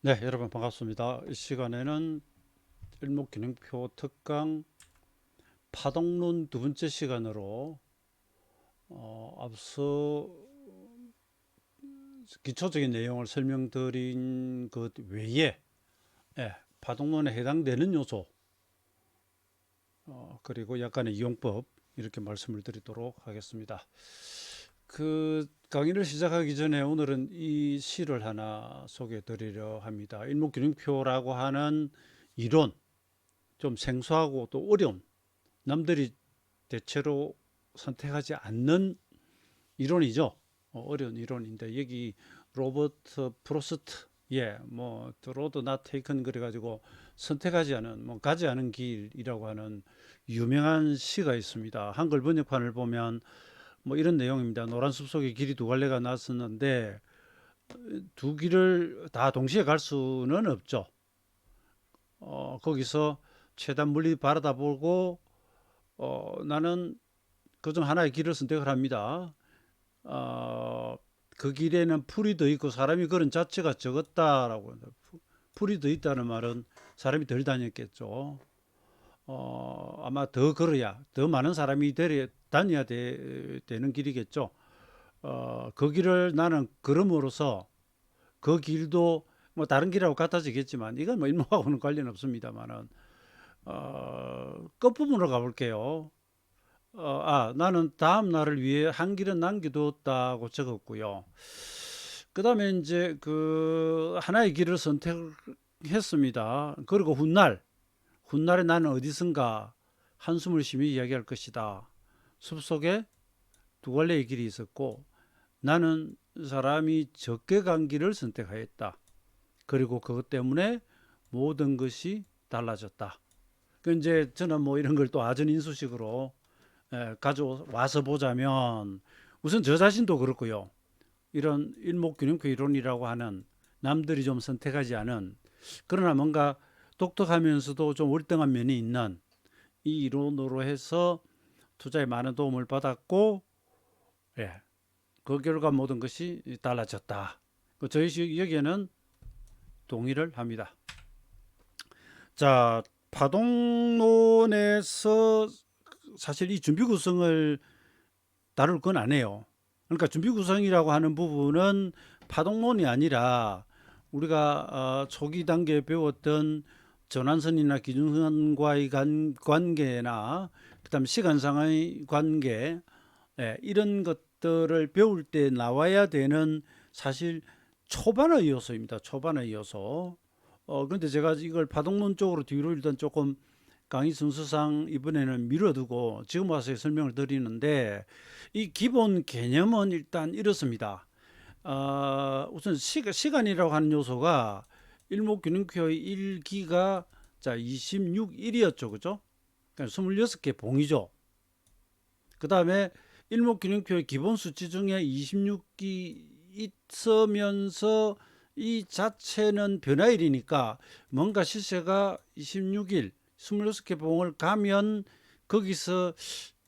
네, 여러분 반갑습니다. 이 시간에는 일목균형표 특강 파동론 두 번째 시간으로 앞서 기초적인 내용을 설명드린 것 외에 파동론에 해당되는 요소 그리고 약간의 이용법 이렇게 말씀을 드리도록 하겠습니다. 그 강의를 시작하기 전에 오늘은 이 시를 하나 소개해 드리려 합니다. 일목균형표라고 하는 이론, 좀 생소하고 또 어려운, 남들이 대체로 선택하지 않는 이론이죠. 어려운 이론인데 여기 로버트 프로스트, 뭐 로드 나 테이큰 그래가지고 선택하지 않은, 뭐 가지 않은 길이라고 하는 유명한 시가 있습니다. 한글 번역판을 보면 뭐 이런 내용입니다. 노란 숲속에 길이 두 갈래가 났었는데 두 길을 다 동시에 갈 수는 없죠. 거기서 최대한 멀리 바라다 보고 나는 그중 하나의 길을 선택을 합니다. 어, 그 길에는 풀이 더 있고 사람이 걸은 자체가 적었다라고. 풀이 더 있다는 말은 사람이 덜 다녔겠죠. 아마 더 걸어야 더 많은 사람이 다녀야 되는 길이겠죠. 그 길을 나는 걸음으로써 그 길도 뭐 다른 길하고 같아지겠지만 이건 뭐 일목하고는 관련 없습니다만은 끝부분으로 가볼게요. 나는 다음 날을 위해 한 길은 남겨두었다고 적었고요. 그 다음에 이제 그 하나의 길을 선택했습니다. 그리고 훗날에 나는 어디선가 한숨을 쉬며 이야기할 것이다. 숲속에 두 갈래의 길이 있었고 나는 사람이 적게 간 길을 선택하였다. 그리고 그것 때문에 모든 것이 달라졌다. 그 이제 저는 뭐 이런 걸 또 아전인수식으로 가져와서 보자면 우선 저 자신도 그렇고요. 이런 일목균형표 이론이라고 하는 남들이 좀 선택하지 않은 그러나 뭔가 독특하면서도 좀 월등한 면이 있는 이 이론으로 해서 투자에 많은 도움을 받았고 예, 그 결과 모든 것이 달라졌다. 저희 여기에는 동의를 합니다. 자, 파동론에서 사실 이 준비 구성을 다룰 건 아니에요. 그러니까 준비 구성이라고 하는 부분은 파동론이 아니라 우리가 초기 단계에 배웠던 전환선이나 기준선과의 관계나 그다음 시간상의 관계 이런 것들을 배울 때 나와야 되는 사실 초반의 요소입니다. 초반의 요소. 그런데 제가 이걸 파동론 쪽으로 뒤로 일단 조금 강의 순서상 이번에는 미뤄두고 지금 와서 설명을 드리는데 이 기본 개념은 일단 이렇습니다. 우선 시간이라고 하는 요소가 일목균형표의 1기가 자 26일이었죠, 그죠? 그러니까 26개 봉이죠. 그 다음에 일목균형표의 기본 수치 중에 26기 있으면서 이 자체는 변화일이니까 뭔가 시세가 26일 26개 봉을 가면 거기서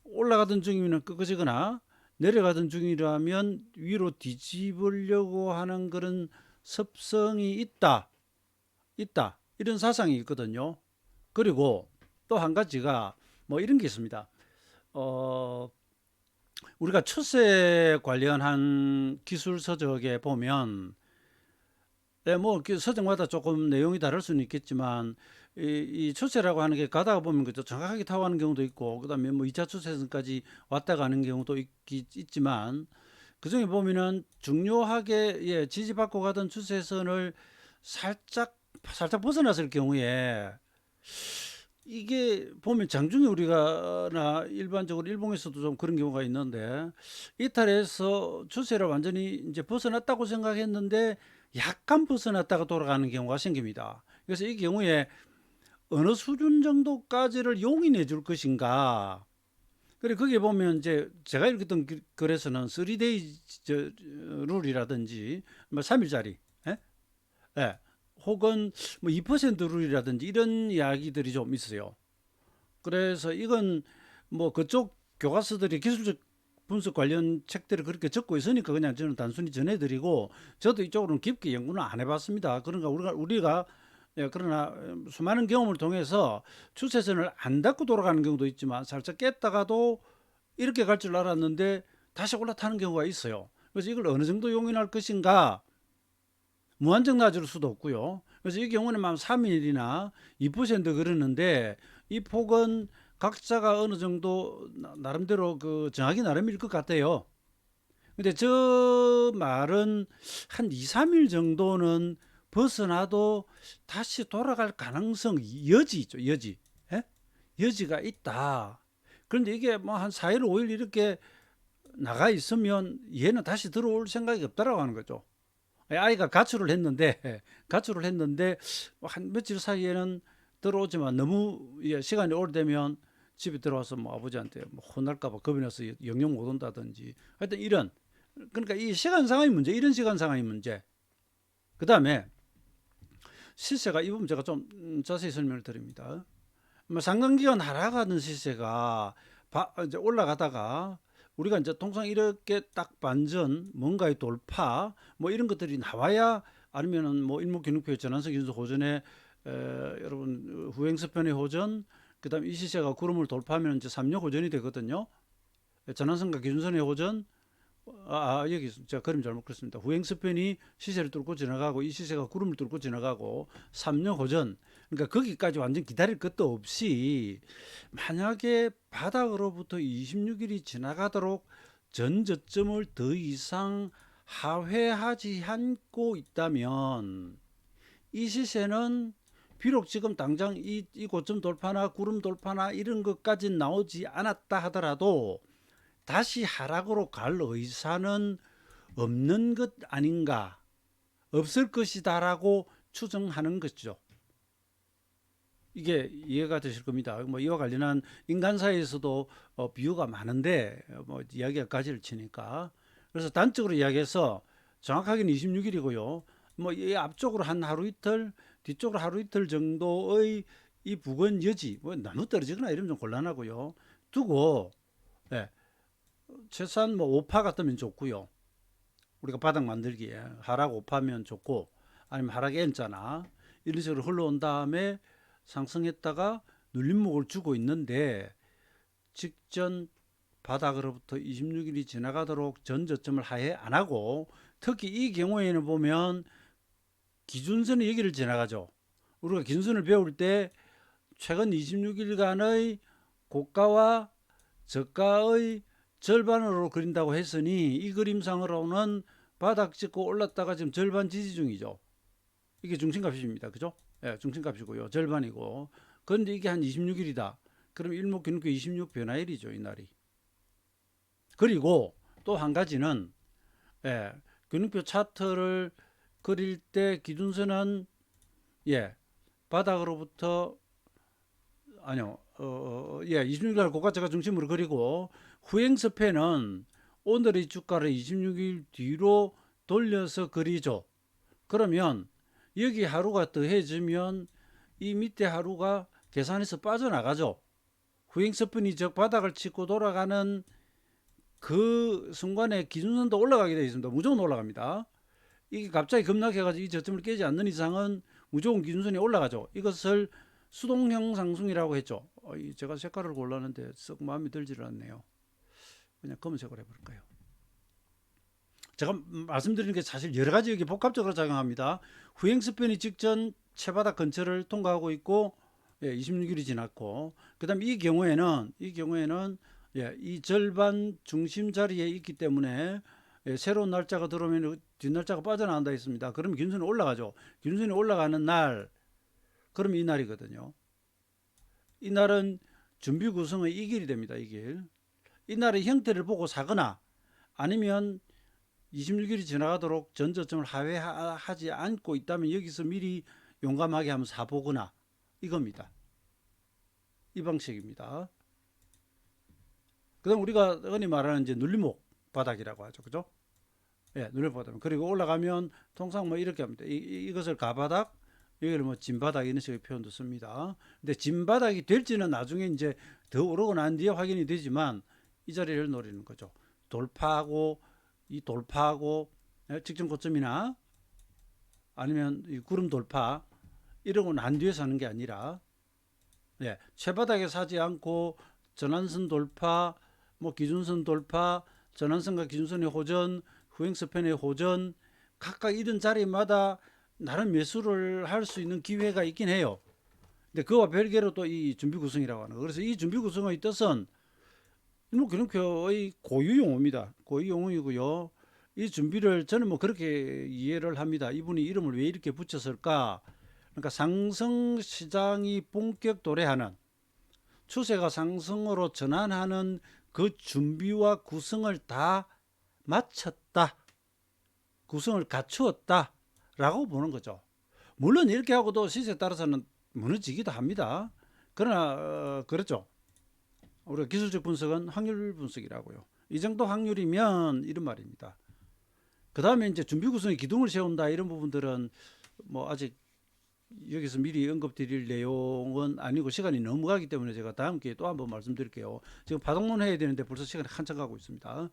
올라가던 중이면 끄거지거나 내려가던 중이라면 위로 뒤집으려고 하는 그런 습성이 있다. 이런 사상이 있거든요. 그리고 또 한 가지가 뭐 이런 게 있습니다. 어, 우리가 추세 관련한 기술 서적에 보면 뭐 서적마다 조금 내용이 다를 수는 있겠지만 이 추세라고 하는 게 가다가 보면 그죠 정확하게 타고 가는 경우도 있고 그다음에 뭐 2차 추세선까지 왔다 가는 경우도 있지만 그중에 보면은 중요하게 지지받고 가던 추세선을 살짝 벗어났을 경우에 이게 보면 장중에 우리가나 일반적으로 일본에서도 좀 그런 경우가 있는데 이탈해서 추세를 완전히 이제 벗어났다고 생각했는데 약간 벗어났다가 돌아가는 경우가 생깁니다. 그래서 이 경우에 어느 수준 정도까지를 용인해 줄 것인가. 그래 거기에 보면 이제 제가 읽었던 글에서는 3데이 룰이라든지 뭐 3일짜리 예, 혹은 뭐 2% 룰이라든지 이런 이야기들이 좀 있어요. 그래서 이건 뭐 그쪽 교과서들이 기술적 분석 관련 책들을 그렇게 적고 있으니까 그냥 저는 단순히 전해드리고, 저도 이쪽으로는 깊게 연구는 안 해봤습니다. 그러니까 우리가 예, 그러나 수많은 경험을 통해서 추세선을 안 닫고 돌아가는 경우도 있지만, 살짝 깼다가도 이렇게 갈 줄 알았는데 다시 올라타는 경우가 있어요. 그래서 이걸 어느 정도 용인할 것인가, 무한정 낮을 수도 없고요. 그래서 이 경우는 3일이나 2% 그러는데, 이 폭은 각자가 어느 정도 나름대로 그 정하기 나름일 것 같아요. 근데 저 말은 한 2, 3일 정도는 벗어나도 다시 돌아갈 가능성, 여지 있죠, 여지. 예? 여지가 있다. 그런데 이게 뭐 한 4일, 5일 이렇게 나가 있으면 얘는 다시 들어올 생각이 없다라고 하는 거죠. 아이가 가출을 했는데 가출을 했는데 한 며칠 사이에는 들어오지만, 너무 시간이 오래되면 집에 들어와서 뭐 아버지한테 뭐 혼날까 봐 겁이 나서 영영 못 온다든지, 하여튼 이런, 그러니까 이 시간 상황이 문제, 이런 시간 상황이 문제. 그 다음에 시세가, 이 부분 제가 좀 자세히 설명을 드립니다. 뭐 상관기간 하락하는 시세가 이제 올라가다가, 우리가 이제 통상 이렇게 딱 반전, 뭔가의 돌파, 뭐 이런 것들이 나와야, 아니면은 뭐 일목균형표 전환선 기준선 호전에 여러분 후행스편의 호전, 그다음 이 시세가 구름을 돌파하면 이제 삼력 호전이 되거든요. 전환선과 기준선의 호전, 여기 제가 그림 잘못 그렸습니다. 후행스편이 시세를 뚫고 지나가고, 이 시세가 구름을 뚫고 지나가고, 삼력 호전. 그러니까 거기까지 완전 기다릴 것도 없이, 만약에 바닥으로부터 26일이 지나가도록 전 저점을 더 이상 하회하지 않고 있다면, 이 시세는 비록 지금 당장 이 고점 돌파나 구름 돌파나 이런 것까지 나오지 않았다 하더라도 다시 하락으로 갈 의사는 없는 것 아닌가, 없을 것이다라고 추정하는 것이죠. 이게 이해가 되실 겁니다. 뭐 이와 관련한 인간사에서도 비유가 많은데, 뭐 이야기가 가지를 치니까, 그래서 단적으로 이야기해서 정확하게는 26일이고요. 뭐 이 앞쪽으로 한 하루 이틀, 뒤쪽으로 하루 이틀 정도의 이 부근 여지, 뭐 너무 떨어지거나 이러면 좀 곤란하고요. 두고, 예, 최소한 뭐 5파 같으면 좋고요. 우리가 바닥 만들기에 하락 5파면 좋고, 아니면 하락 N자나 이런 식으로 흘러온 다음에 상승했다가 눌림목을 주고 있는데, 직전 바닥으로부터 26일이 지나가도록 전 저점을 하해 안 하고, 특히 이 경우에는 보면 기준선이 여기를 지나가죠. 우리가 기준선을 배울 때 최근 26일간의 고가와 저가의 절반으로 그린다고 했으니, 이 그림상으로는 바닥 찍고 올랐다가 지금 절반 지지 중이죠. 이게 중심값입니다. 그죠? 예, 중심값이고요. 절반이고. 그런데 이게 한 26일이다. 그럼 일목균형표 26 변화일이죠, 이날이. 그리고 또 한 가지는, 예, 균형표 차트를 그릴 때 기준선은, 예, 바닥으로부터, 아니요, 26일 고가차가 중심으로 그리고, 후행스팬은 오늘의 주가를 26일 뒤로 돌려서 그리죠. 그러면 여기 하루가 더해지면 이 밑에 하루가 계산해서 빠져나가죠. 후행스팬이 즉 바닥을 치고 돌아가는 그 순간에 기준선도 올라가게 되어 있습니다. 무조건 올라갑니다. 이게 갑자기 급락해가지고 이 저점을 깨지 않는 이상은 무조건 기준선이 올라가죠. 이것을 수동형 상승이라고 했죠. 제가 색깔을 골랐는데 썩 마음에 들지를 않네요. 그냥 검은색으로 해볼까요? 제가 말씀드리는 게 사실 여러 가지 여기 복합적으로 작용합니다. 후행스팬이 직전 최바닥 근처를 통과하고 있고, 예, 26일이 지났고, 그다음 이 경우에는 예, 이 절반 중심 자리에 있기 때문에, 예, 새로운 날짜가 들어오면 뒷날짜가 빠져나간다 했습니다. 그러면 기준선이 올라가죠. 기준선이 올라가는 날, 그럼 이 날이거든요. 이 날은 준비 구성의 이 길이 됩니다. 이 길. 이 날의 형태를 보고 사거나, 아니면 26일이 지나가도록 전 저점을 하회하지 않고 있다면 여기서 미리 용감하게 한번 사보거나, 이겁니다. 이 방식입니다. 그 다음 우리가 흔히 말하는 이제 눌림목 바닥이라고 하죠. 그죠? 예, 눌림목 바닥. 그리고 올라가면 통상 뭐 이렇게 합니다. 이것을 가바닥, 여기를 뭐 진바닥 이런 식의 표현도 씁니다. 근데 진바닥이 될지는 나중에 이제 더 오르고 난 뒤에 확인이 되지만, 이 자리를 노리는 거죠. 돌파하고 이 돌파하고 직전 고점이나 아니면 이 구름 돌파 이런 건 안 뒤에서 하는 게 아니라 최바닥에 사지 않고 전환선 돌파, 뭐 기준선 돌파, 전환선과 기준선의 호전, 후행스팬의 호전 각각 이런 자리마다 나름 매수를 할 수 있는 기회가 있긴 해요. 근데 그와 별개로 또 이 준비 구성이라고 하는 거. 그래서 이 준비 구성의 뜻은 일목균형표의 고유 용어입니다. 고유 용어이고요. 이 준비를 저는 뭐 그렇게 이해를 합니다. 이분이 이름을 왜 이렇게 붙였을까? 그러니까 상승 시장이 본격 도래하는 추세가 상승으로 전환하는 그 준비와 구성을 다 마쳤다. 구성을 갖추었다. 라고 보는 거죠. 물론 이렇게 하고도 시세에 따라서는 무너지기도 합니다. 그러나 그렇죠. 우리가 기술적 분석은 확률 분석이라고요. 이 정도 확률이면 이런 말입니다. 그 다음에 이제 준비 구성에 기둥을 세운다 이런 부분들은 뭐 아직 여기서 미리 언급드릴 내용은 아니고 시간이 너무 가기 때문에 제가 다음 기회에 또 한번 말씀드릴게요. 지금 파동론 해야 되는데 벌써 시간이 한참 가고 있습니다.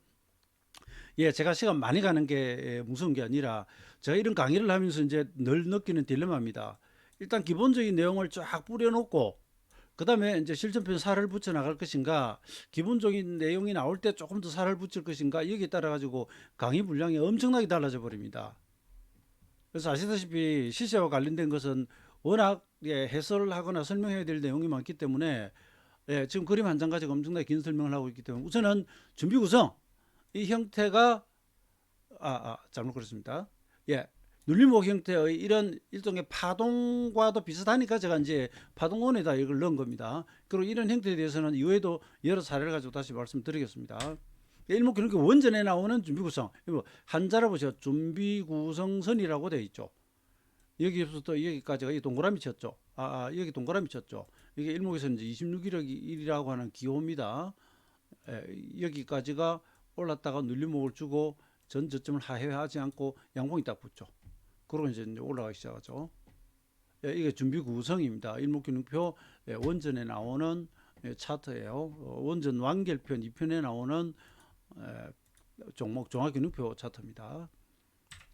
제가 시간 많이 가는 게 무서운 게 아니라 제가 이런 강의를 하면서 이제 늘 느끼는 딜레마입니다. 일단 기본적인 내용을 쫙 뿌려놓고 그 다음에 이제 실전편 살을 붙여 나갈 것인가, 기본적인 내용이 나올 때 조금 더 살을 붙일 것인가, 여기에 따라 가지고 강의 분량이 엄청나게 달라져 버립니다. 그래서 아시다시피 시세와 관련된 것은 워낙 해설을 하거나 설명해야 될 내용이 많기 때문에 지금 그림 한 장 가지고 엄청나게 긴 설명을 하고 있기 때문에 우선은 준비 구성 이 형태가 잘못 그랬습니다. 눌림목 형태의 이런 일종의 파동과도 비슷하니까 제가 이제 파동원에다 이걸 넣은 겁니다. 그리고 이런 형태에 대해서는 이후에도 여러 사례를 가지고 다시 말씀드리겠습니다. 일목균형표 원전에 나오는 준비구성 한자로 보세요. 준비구성선이라고 되어 있죠. 여기부터 여기까지가 이 동그라미 쳤죠. 여기 동그라미 쳤죠. 이게 일목에서는 이제 26일이라고 하는 기호입니다. 여기까지가 올랐다가 눌림목을 주고 전 저점을 하회하지 않고 양봉이 딱 붙죠. 그러고 이제 올라가기 시작하죠. 이게 준비 구성입니다. 일목균형표 원전에 나오는 차트예요. 원전 완결편 2편에 나오는 종목 종합균형표 차트입니다.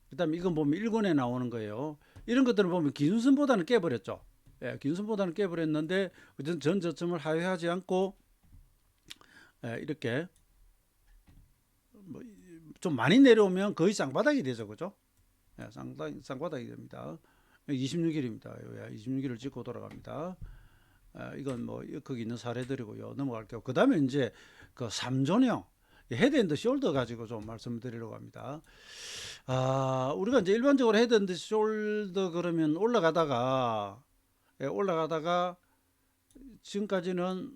그 다음에 이건 보면 1권에 나오는 거예요. 이런 것들을 보면 기준선보다는 깨버렸죠. 기준선보다는 깨버렸는데 전 저점을 하회하지 않고 이렇게 좀 많이 내려오면 거의 쌍바닥이 되죠. 그죠? 상당히 쌍바닥이 됩니다. 26일입니다. 26일을 찍고 돌아갑니다. 이건 뭐 거기 있는 사례들이고요. 넘어갈게요. 그 다음에 이제 그 3존형 헤드앤드 숄더 가지고 좀 말씀드리려고 합니다. 우리가 이제 일반적으로 헤드앤드 숄더 그러면 올라가다가 지금까지는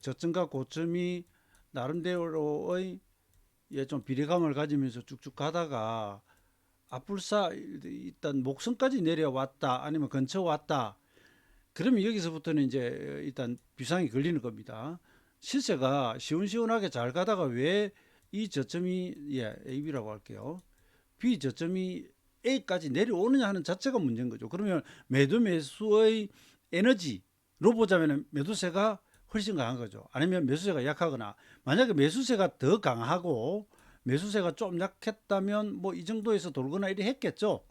저점과 고점이 나름대로의 좀 비례감을 가지면서 쭉쭉 가다가 앞불사 일단 목선까지 내려왔다 아니면 근처 왔다 그러면 여기서부터는 이제 일단 비상이 걸리는 겁니다. 시세가 시원시원하게 잘 가다가 왜 이 저점이 AB라고 할게요. B 저점이 A까지 내려오느냐 하는 자체가 문제인 거죠. 그러면 매수의 에너지로 보자면 매도세가 훨씬 강한 거죠. 아니면 매수세가 약하거나 만약에 매수세가 더 강하고 매수세가 좀 약했다면 뭐 이 정도에서 돌거나 이래 했겠죠.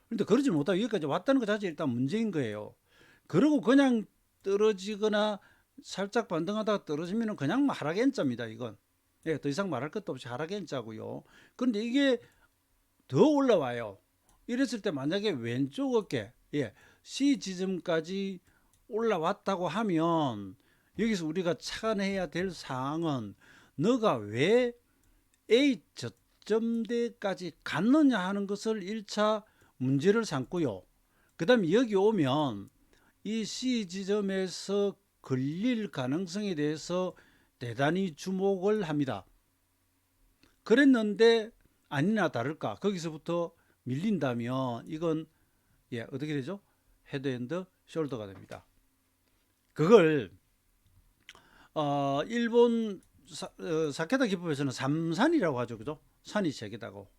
그런데 그러지 못하고 여기까지 왔다는 것 자체가 일단 문제인 거예요. 그러고 그냥 떨어지거나 살짝 반등하다가 떨어지면 그냥 하락 N자입니다. 이건 더 이상 말할 것도 없이 하락 N자고요. 그런데 이게 더 올라와요. 이랬을 때 만약에 왼쪽 어깨 C 지점까지 올라왔다고 하면 여기서 우리가 착안해야 될 사항은 너가 왜 A 저점대까지 갔느냐 하는 것을 1차 문제를 삼고요. 그 다음에 여기 오면 이 C 지점에서 걸릴 가능성에 대해서 대단히 주목을 합니다. 그랬는데 아니나 다를까 거기서부터 밀린다면 이건 어떻게 되죠? 헤드앤드 숄더가 됩니다. 그걸 일본 사케다 기법에서는 삼산이라고 하죠. 그죠? 산이 세 개다고.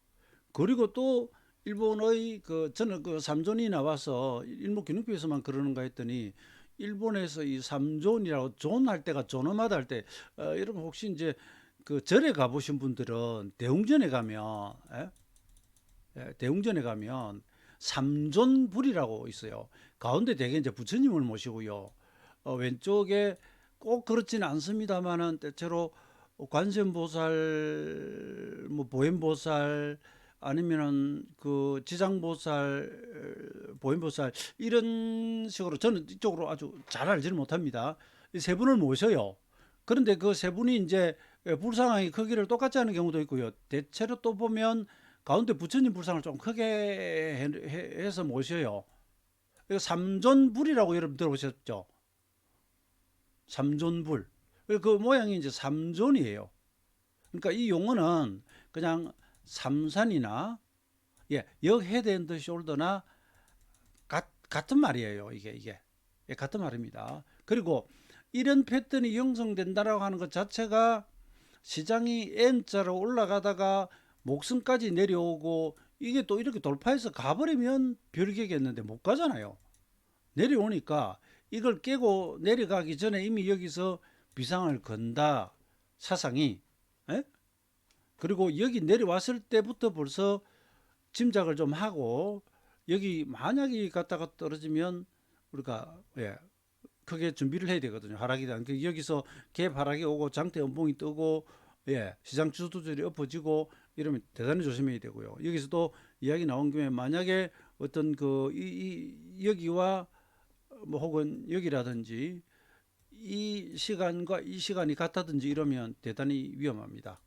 그리고 또 일본의 저는 그 3존이 나와서 일목균형표에서만 그러는가 했더니 일본에서 이 3존이라고 존 할 때가 존엄하다 할 때 여러분 혹시 이제 그 절에 가보신 분들은 대웅전에 가면 대웅전에 가면 삼존불이라고 있어요. 가운데 대개 이제 부처님을 모시고요. 왼쪽에 꼭 그렇지는 않습니다만은 때때로 관세음보살, 뭐 보현보살 아니면은 그 지장보살, 보현보살 이런 식으로 저는 이쪽으로 아주 잘 알지는 못합니다. 이 세 분을 모셔요. 그런데 그 세 분이 이제 불상의 크기를 똑같이 하는 경우도 있고요. 대체로 또 보면 가운데 부처님 불상을 좀 크게 해서 모셔요. 이거 삼존불이라고 여러분 들어보셨죠? 삼존불. 그 모양이 이제 삼존이에요. 그러니까 이 용어는 그냥 삼산이나 역 헤드 앤드 숄더나 같은 말이에요. 이게 같은 말입니다. 그리고 이런 패턴이 형성된다라고 하는 것 자체가 시장이 N자로 올라가다가 목선까지 내려오고 이게 또 이렇게 돌파해서 가버리면 별개겠는데 못 가잖아요. 내려오니까 이걸 깨고 내려가기 전에 이미 여기서 비상을 건다 사상이. 에? 그리고 여기 내려왔을 때부터 벌써 짐작을 좀 하고 여기 만약에 갔다가 떨어지면 우리가 크게 준비를 해야 되거든요. 하락이 단 여기서 갭 하락이 오고 장대 연봉이 뜨고 시장 주도율이 엎어지고 이러면 대단히 조심해야 되고요. 여기서도 이야기 나온 김에 만약에 어떤 여기와 뭐 혹은 여기라든지 이 시간과 이 시간이 같다든지 이러면 대단히 위험합니다.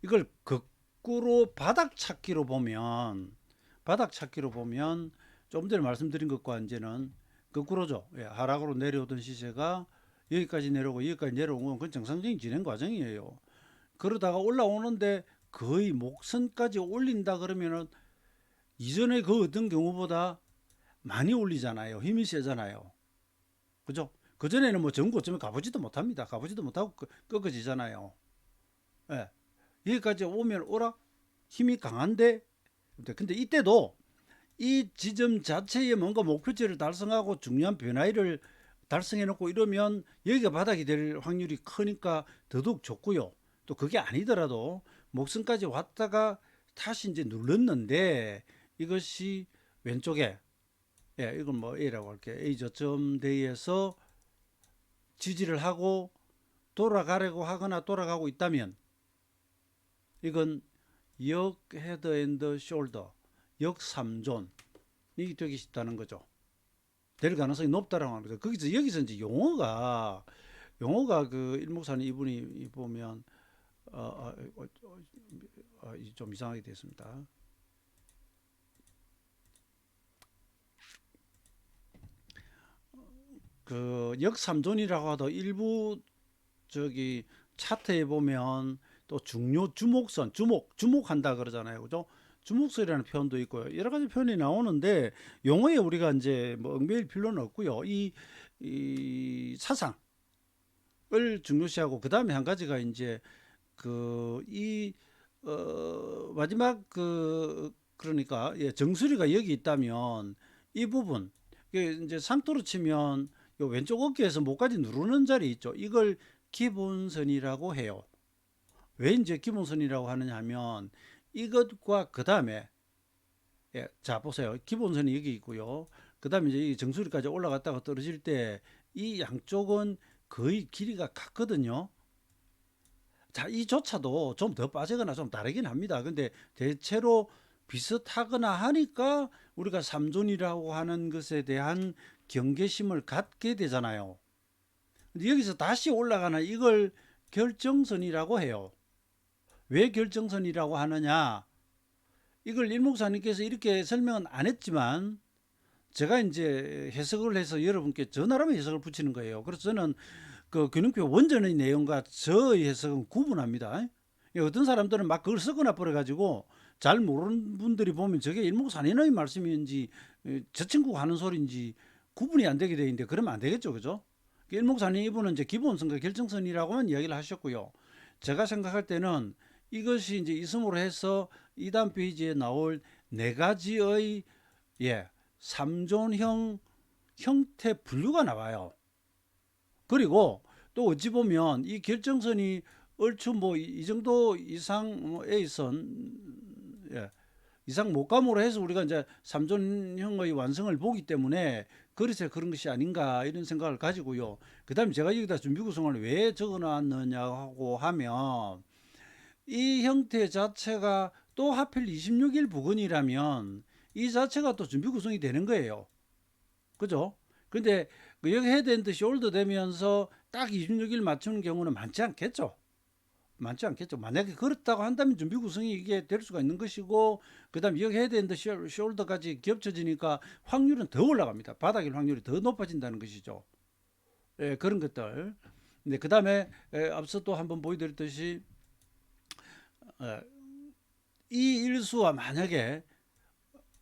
이걸 거꾸로 바닥 찾기로 보면 좀 전에 말씀드린 것과 이제는 거꾸로죠. 하락으로 내려오던 시세가 여기까지 내려오고 여기까지 내려온 건 그건 정상적인 진행 과정이에요. 그러다가 올라오는데 거의 목선까지 올린다 그러면은 이전에 그 어떤 경우보다 많이 올리잖아요. 힘이 세잖아요. 그죠? 그전에는 뭐 전고점에 가보지도 못합니다. 가보지도 못하고 꺾어지잖아요. 예. 여기까지 오면 오라 힘이 강한데 근데 이때도 이 지점 자체에 뭔가 목표치를 달성하고 중요한 변화를 달성해 놓고 이러면 여기가 바닥이 될 확률이 크니까 더더욱 좋고요. 또 그게 아니더라도 목선까지 왔다가 다시 이제 눌렀는데 이것이 왼쪽에 이건 뭐 A라고 할게요. A 저점 대에서 지지를 하고 돌아가려고 하거나 돌아가고 있다면 이건 역 헤드 앤드 숄더 역 3존이 되기 쉽다는 거죠. 될 가능성이 높다라고 하는 거죠. 여기서 이제 용어가 그 일목사님 이분이 보면 좀 이상하게 됐습니다. 그 역삼존이라고 하도 일부 저기 차트에 보면 또 중요 주목선 주목한다 그러잖아요. 그죠? 주목선이라는 표현도 있고요. 여러 가지 표현이 나오는데 용어에 우리가 이제 뭐 얽매일 필요는 없고요. 이 사상을 중요시하고 그 다음에 한 가지가 이제 마지막 그러니까 정수리가 여기 있다면 이 부분 이제 상토로 치면 요 왼쪽 어깨에서 목까지 누르는 자리 있죠. 이걸 기본선이라고 해요. 왜 이제 기본선이라고 하느냐 하면 이것과 그 다음에 자 보세요. 기본선이 여기 있고요. 그 다음에 이제 이 정수리까지 올라갔다가 떨어질 때 이 양쪽은 거의 길이가 같거든요. 자, 이조차도 좀 더 빠지거나 좀 다르긴 합니다. 근데 대체로 비슷하거나 하니까 우리가 삼존이라고 하는 것에 대한 경계심을 갖게 되잖아요. 근데 여기서 다시 올라가는 이걸 결정선이라고 해요. 왜 결정선이라고 하느냐? 이걸 일목사님께서 이렇게 설명은 안 했지만 제가 이제 해석을 해서 여러분께 저 나름의 해석을 붙이는 거예요. 그래서 저는 그 균형표 원전의 내용과 저의 해석은 구분합니다. 어떤 사람들은 막 그걸 섞어놔 버려가지고 잘 모르는 분들이 보면 저게 일목산인의 말씀인지 저 친구가 하는 소리인지 구분이 안 되게 돼 있는데 그러면 안 되겠죠, 그죠? 일목산인 이분은 이제 기본선과 결정선이라고만 이야기를 하셨고요. 제가 생각할 때는 이것이 이제 이승으로 해서 2단 페이지에 나올 네 가지의 삼존형 형태 분류가 나와요. 그리고 또 어찌 보면 이 결정선이 얼추 뭐 이 정도 이상 뭐 A선 이상 못감으로 해서 우리가 이제 삼존형의 완성을 보기 때문에 그래서 그런 것이 아닌가 이런 생각을 가지고요. 그다음에 제가 여기다 준비 구성을 왜 적어놨느냐고 하면 이 형태 자체가 또 하필 26일 부근이라면 이 자체가 또 준비 구성이 되는 거예요. 그죠? 근데 여기 헤드앤드 숄더 되면서 딱 26일 맞추는 경우는 많지 않겠죠. 많지 않겠죠. 만약에 그렇다고 한다면 준비 구성이 이게 될 수가 있는 것이고, 그 다음에 여기 헤드앤드 숄더까지 겹쳐지니까 확률은 더 올라갑니다. 바닥일 확률이 더 높아진다는 것이죠. 예, 그런 것들. 네, 그 다음에 앞서 또 한번 보여드렸듯이 에, 이 일수와 만약에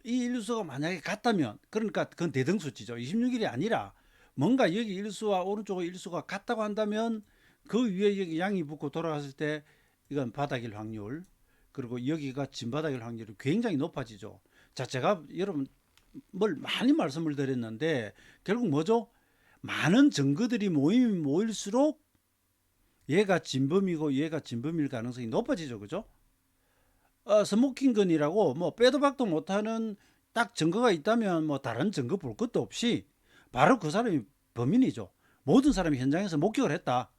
이 일수가 만약에 같다면, 그러니까 그건 대등수치죠. 26일이 아니라 뭔가 여기 일수와 오른쪽의 일수가 같다고 한다면 그 위에 여기 양이 붙고 돌아갔을 때 이건 바닥일 확률, 그리고 여기가 진바닥일 확률이 굉장히 높아지죠. 자, 제가 여러분 뭘 많이 말씀을 드렸는데 결국 뭐죠? 많은 증거들이 모이면 모일수록 얘가 진범이고 얘가 진범일 가능성이 높아지죠. 그죠? 스모킹건이라고 뭐 빼도 박도 못하는 딱 증거가 있다면 뭐 다른 증거 볼 것도 없이 바로 그 사람이 범인이죠. 모든 사람이 현장에서 목격을 했다.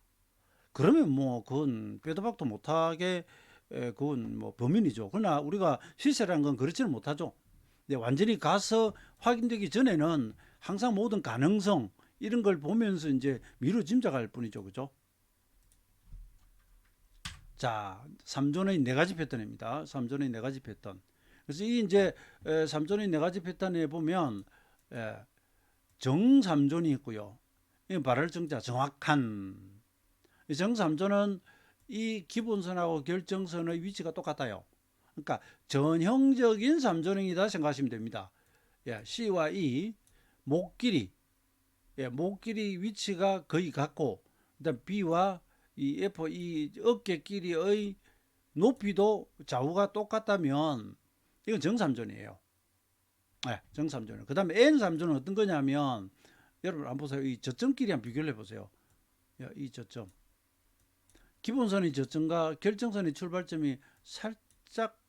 그러면 뭐 그건 빼도 박도 못하게 그건 뭐 범인이죠. 그러나 우리가 실세라는 건 그렇지는 못하죠. 근데 완전히 가서 확인되기 전에는 항상 모든 가능성 이런 걸 보면서 이제 미루 짐작할 뿐이죠. 그죠? 자, 3존의 네 가지 패턴입니다. 3존의 네 가지 패턴. 그래서 이 이제 3존의 네 가지 패턴에 보면 정3존이 있고요. 이 발할 정자 정확한. 이 정3존은 이 기본선하고 결정선의 위치가 똑같아요. 그러니까 전형적인 3존형이다 생각하시면 됩니다. C와 E 목길이 목길이 위치가 거의 같고, 그다음 B와 이 F 이 어깨 길이의 높이도 좌우가 똑같다면 이건 정삼존이에요. 정삼존. 그다음에 N삼존은 어떤 거냐면 여러분 한번 보세요. 이 저점끼리 한번 비교를 해보세요. 이 저점. 기본선의 저점과 결정선의 출발점이 살짝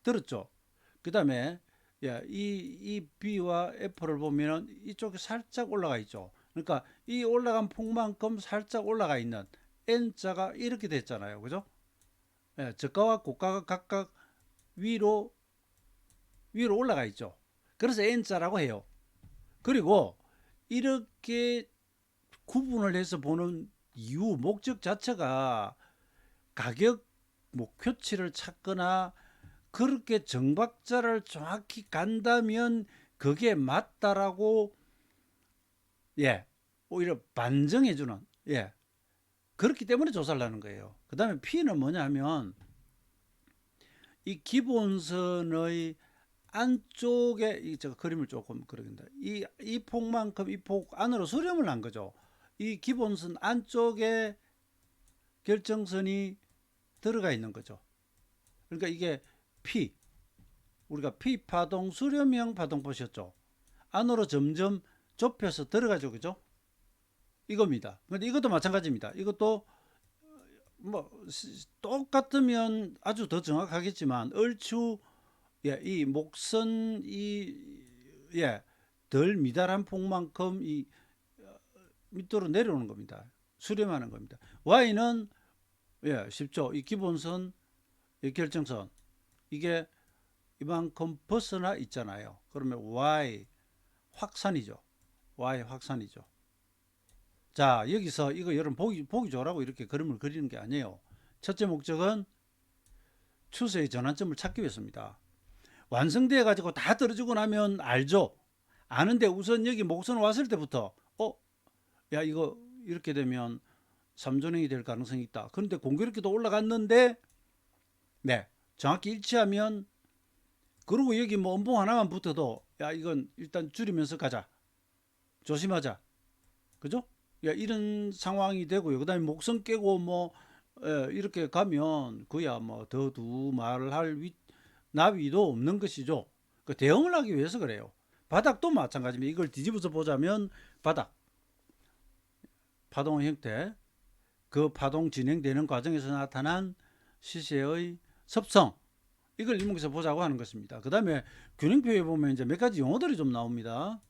들었죠. 그다음에 이 B와 F를 보면 이쪽에 살짝 올라가 있죠. 그러니까 이 올라간 폭만큼 살짝 올라가 있는 N자가 이렇게 됐잖아요. 그죠? 저가와 고가가 각각 위로 올라가 있죠. 그래서 N자라고 해요. 그리고 이렇게 구분을 해서 보는 이유, 목적 자체가 가격 목표치를 찾거나 그렇게 정박자를 정확히 간다면 그게 맞다라고 오히려 반증해주는 그렇기 때문에 조사를 하는 거예요. 그 다음에 P는 뭐냐면 이 기본선의 안쪽에 제가 그림을 조금 그리겠습니다. 이 폭만큼 이 폭 안으로 수렴을 한 거죠. 이 기본선 안쪽에 결정선이 들어가 있는 거죠. 그러니까 이게 P, 우리가 P 파동 수렴형 파동 보셨죠? 안으로 점점 좁혀서 들어가죠. 그죠? 이겁니다. 근데 이것도 마찬가지입니다. 이것도 뭐 똑같으면 아주 더 정확하겠지만 얼추 이 목선 덜 미달한 폭만큼 이 밑으로 내려오는 겁니다. 수렴하는 겁니다. Y는 쉽죠. 이 기본선, 이 결정선 이게 이만큼 벗어나 있잖아요. 그러면 Y 확산이죠. Y 확산이죠. 자, 여기서 이거 여러분 보기 좋으라고 이렇게 그림을 그리는 게 아니에요. 첫째 목적은 추세의 전환점을 찾기 위해서입니다. 완성돼 가지고 다 떨어지고 나면 알죠. 아는데 우선 여기 목선 왔을 때부터 이거 이렇게 되면 3존형이 될 가능성이 있다. 그런데 공교롭게도 올라갔는데 정확히 일치하면, 그리고 여기 뭐 음봉 하나만 붙어도 이건 일단 줄이면서 가자. 조심하자. 그죠? 이런 상황이 되고요. 그다음에 목선 깨고 뭐 이렇게 가면 그야 뭐 더 두말을 할 나위도 없는 것이죠. 그 대응을 하기 위해서 그래요. 바닥도 마찬가지입니다. 이걸 뒤집어서 보자면 바닥 파동의 형태, 그 파동 진행되는 과정에서 나타난 시세의 습성, 이걸 일목에서 보자고 하는 것입니다. 그 다음에 균형표에 보면 이제 몇 가지 용어들이 좀 나옵니다.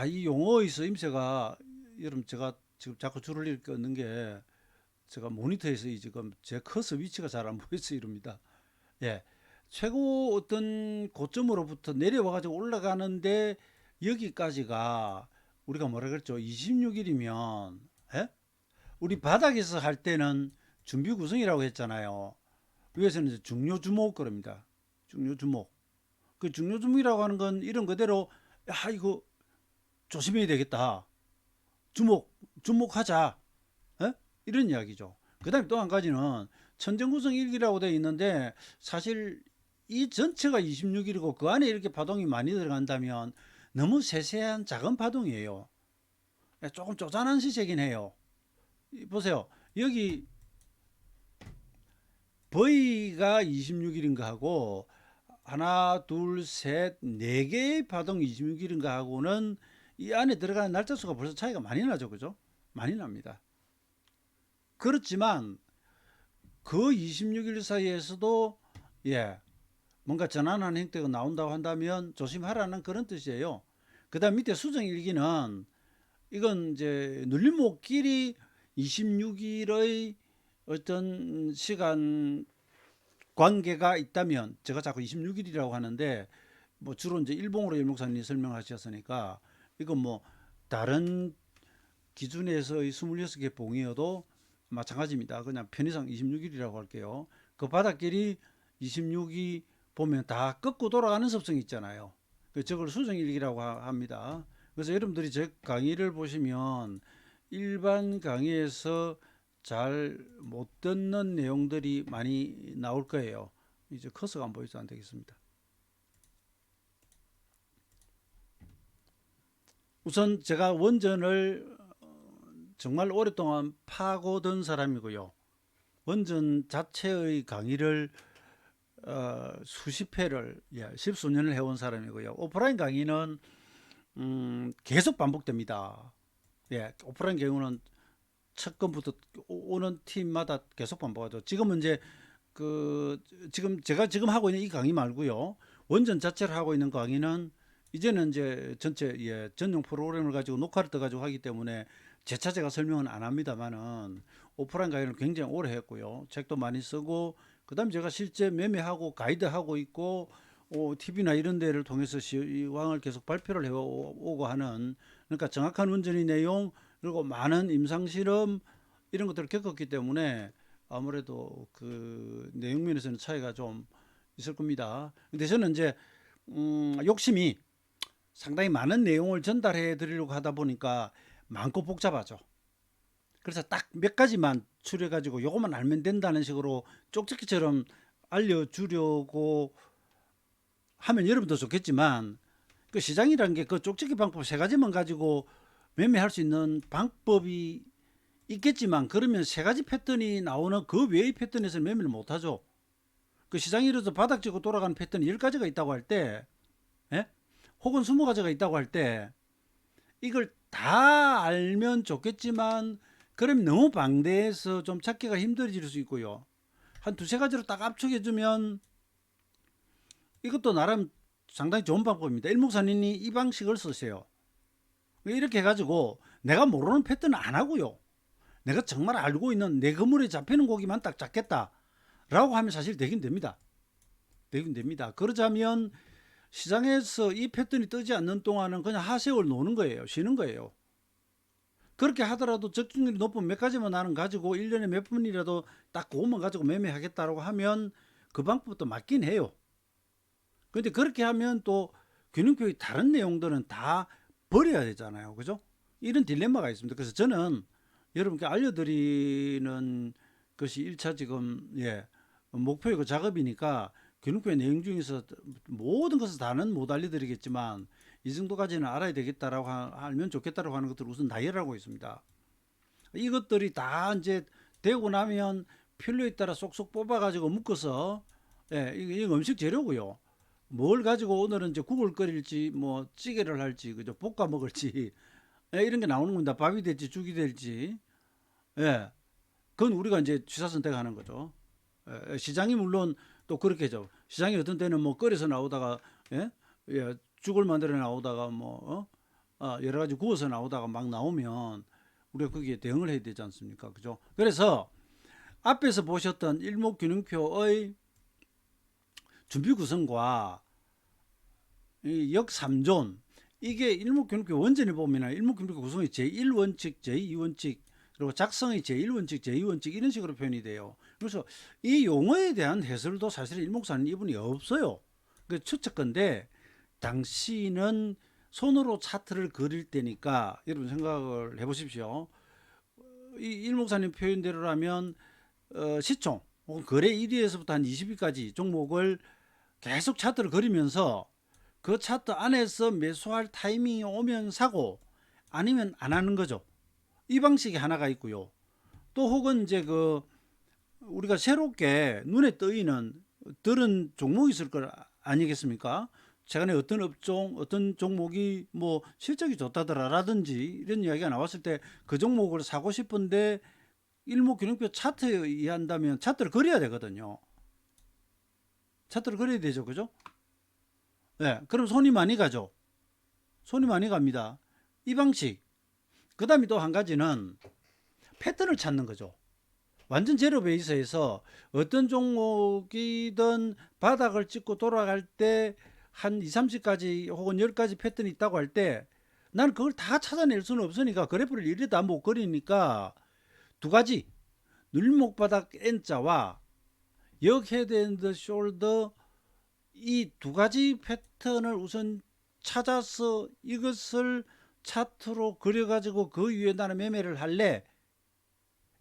이 용어의 쓰임새가, 여러분 제가 지금 자꾸 줄을 이렇게 긋는 게 제가 모니터에서 지금 제 커서 위치가 잘 안 보여서 이럽니다. 예. 최고 어떤 고점으로부터 내려와 가지고 올라가는데 여기까지가 우리가 뭐라 그랬죠? 26일이면, 예? 우리 바닥에서 할 때는 준비 구성이라고 했잖아요. 위에서는 이제 중요 주목 그럽니다. 중요 주목. 그 중요 주목이라고 하는 건 이런 그대로, 야, 이거 조심해야 되겠다. 주목하자. 에? 이런 이야기죠. 그 다음에 또 한 가지는 천정구성 일기라고 되어 있는데, 사실 이 전체가 26일이고 그 안에 이렇게 파동이 많이 들어간다면 너무 세세한 작은 파동이에요. 조금 쪼잔한 시세긴 해요. 보세요. 여기 V가 26일인가 하고 하나, 둘, 셋, 네 개의 파동 26일인가 하고는 이 안에 들어가는 날짜 수가 벌써 차이가 많이 나죠. 그죠? 많이 납니다. 그렇지만 그 26일 사이에서도, 예, 뭔가 전환하는 형태가 나온다고 한다면 조심하라는 그런 뜻이에요. 그 다음 밑에 수정일기는, 이건 이제 눌림목길이 26일의 어떤 시간 관계가 있다면, 제가 자꾸 26일이라고 하는데 뭐 주로 이제 일봉으로 일목사님이 설명하셨으니까 이건 뭐 다른 기준에서의 26개 봉이어도 마찬가지입니다. 그냥 편의상 26일이라고 할게요. 그 바닥길이 26이 보면 다 꺾고 돌아가는 습성이 있잖아요. 저걸 수정일기라고 합니다. 그래서 여러분들이 제 강의를 보시면 일반 강의에서 잘 못 듣는 내용들이 많이 나올 거예요. 이제 커서가 안 보여서 안 되겠습니다. 우선 제가 원전을 정말 오랫동안 파고든 사람이고요. 원전 자체의 강의를 수십 회를, 십수년을 해온 사람이고요. 오프라인 강의는 계속 반복됩니다. 오프라인 경우는 첫 건부터 오는 팀마다 계속 반복하죠. 지금은 이제 지금 제가 하고 있는 이 강의 말고요. 원전 자체를 하고 있는 강의는 이제는 이제 전체, 전용 프로그램을 가지고 녹화를 떠가지고 하기 때문에 재차 제가 설명은 안 합니다만은, 오프라인 강의를 굉장히 오래 했고요. 책도 많이 쓰고, 그다음 제가 실제 매매하고 가이드하고 있고, TV나 이런 데를 통해서 시황을 계속 발표를 해오고 하는, 그러니까 정확한 원전의 내용, 그리고 많은 임상 실험, 이런 것들을 겪었기 때문에 아무래도 그 내용 면에서는 차이가 좀 있을 겁니다. 근데 저는 이제 욕심이 상당히 많은 내용을 전달해 드리려고 하다 보니까 많고 복잡하죠. 그래서 딱 몇 가지만 추려 가지고 요것만 알면 된다는 식으로 쪽집기처럼 알려주려고 하면 여러분도 좋겠지만, 그 시장이라는 게 그 쪽집기 방법 세 가지만 가지고 매매할 수 있는 방법이 있겠지만, 그러면 세 가지 패턴이 나오는 그 외의 패턴에서 매매를 못하죠. 그 시장이 이래서 바닥 찍고 돌아가는 패턴이 10가지가 있다고 할 때, 예? 혹은 20가지가 있다고 할 때, 이걸 다 알면 좋겠지만 그럼 너무 방대해서 좀 찾기가 힘들어질 수 있고요. 한 두세 가지로 딱 압축해주면 이것도 나름 상당히 좋은 방법입니다. 일목사님이 이 방식을 쓰세요. 이렇게 해가지고 내가 모르는 패턴은 안 하고요. 내가 정말 알고 있는 내 그물에 잡히는 고기만 딱 잡겠다 라고 하면 사실 되긴 됩니다. 되긴 됩니다. 그러자면 시장에서 이 패턴이 뜨지 않는 동안은 그냥 하세월 노는 거예요. 쉬는 거예요. 그렇게 하더라도 적중률이 높은 몇 가지만 나는 가지고 1년에 몇 분이라도 딱 그것만 가지고 매매하겠다라고 하면 그 방법도 맞긴 해요. 근데 그렇게 하면 또 균형표의 다른 내용들은 다 버려야 되잖아요. 그죠? 이런 딜레마가 있습니다. 그래서 저는 여러분께 알려드리는 것이 1차 지금, 목표이고 작업이니까 균형표의 내용 중에서 모든 것을 다는 못 알려드리겠지만 이 정도까지는 알아야 되겠다라고 알면 좋겠다라고 하는 것들을 우선 나열하고 있습니다. 이것들이 다 이제 되고 나면 필요에 따라 쏙쏙 뽑아가지고 묶어서, 이게 음식 재료고요. 뭘 가지고 오늘은 이제 국을 끓일지 뭐 찌개를 할지, 그죠? 볶아 먹을지, 이런 게 나오는 겁니다. 밥이 될지 죽이 될지. 예, 그건 우리가 이제 취사 선택하는 거죠. 시장이 물론 또 그렇게죠. 시장이 어떤 때는 뭐 끓여서 나오다가 예, 죽을 만들어 나오다가 뭐 여러 가지 구워서 나오다가 막 나오면 우리가 거기에 대응을 해야 되지 않습니까? 그죠? 그래서 앞에서 보셨던 일목균형표의 준비 구성과 이 역삼존 이게 일목균형표 원전에 보면 일목균형표 구성의 제1원칙, 제2원칙 그리고 작성의 제1원칙, 제2원칙 이런 식으로 표현이 돼요. 그래서 이 용어에 대한 해설도 사실 일목사는 이분이 없어요. 그 추측건데 당시는 손으로 차트를 그릴 때니까 여러분 생각을 해보십시오. 이 일목사님 표현대로라면 시총 혹은 거래 1위에서부터 한 20위까지 종목을 계속 차트를 그리면서 그 차트 안에서 매수할 타이밍이 오면 사고 아니면 안 하는 거죠. 이 방식이 하나가 있고요. 또 혹은 이제 그 우리가 새롭게 눈에 뜨이는 들은 종목이 있을 거 아니겠습니까? 최근에 어떤 업종, 어떤 종목이 뭐 실적이 좋다더라라든지 이런 이야기가 나왔을 때 그 종목을 사고 싶은데 일목균형표 차트에 의한다면 차트를 그려야 되거든요. 차트를 그려야 되죠, 그죠? 네, 그럼 손이 많이 가죠. 손이 많이 갑니다. 이 방식. 그 다음에 또 한 가지는 패턴을 찾는 거죠. 완전 제로 베이스에서 어떤 종목이든 바닥을 찍고 돌아갈 때 한 2, 30가지 혹은 10가지 패턴이 있다고 할 때 나는 그걸 다 찾아낼 수는 없으니까 그래프를 이리 다 못 그리니까 두 가지 눌목바닥 N자와 역 헤드 앤드 숄더 이 두 가지 패턴을 우선 찾아서 이것을 차트로 그려가지고 그 위에 나는 매매를 할래.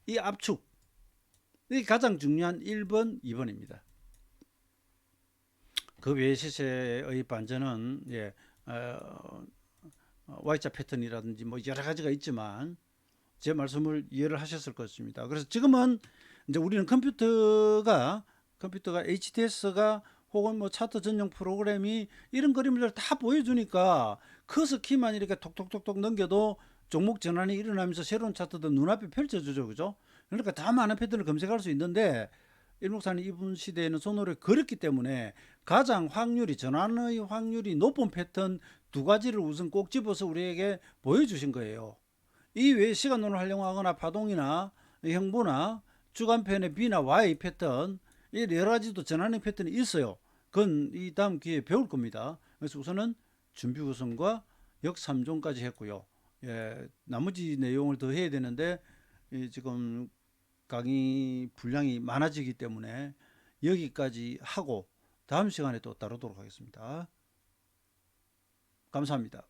이 압축. 이게 가장 중요한 1번, 2번입니다. 그 외의 시세의 반전은 Y자 패턴이라든지 뭐 여러 가지가 있지만 제 말씀을 이해를 하셨을 것입니다. 그래서 지금은 이제 우리는 컴퓨터가 HTS가 혹은 뭐 차트 전용 프로그램이 이런 그림을 다 보여주니까 커서 키만 이렇게 톡톡톡톡 넘겨도 종목 전환이 일어나면서 새로운 차트도 눈앞에 펼쳐주죠, 그죠? 그러니까 다 많은 패턴을 검색할 수 있는데 일목사는 이분 시대에는 손으로 그렸기 때문에 가장 확률이 전환의 확률이 높은 패턴 두 가지를 우선 꼭 집어서 우리에게 보여주신 거예요. 이 외에 시간론을 활용하거나 파동이나 형보나 주간편의 B나 Y 패턴 이 여러 가지도 전환의 패턴이 있어요. 그건 이 다음 기회에 배울 겁니다. 그래서 우선은 준비 구성과 역삼종까지 했고요. 나머지 내용을 더 해야 되는데 지금 강의 분량이 많아지기 때문에 여기까지 하고 다음 시간에 또 다루도록 하겠습니다. 감사합니다.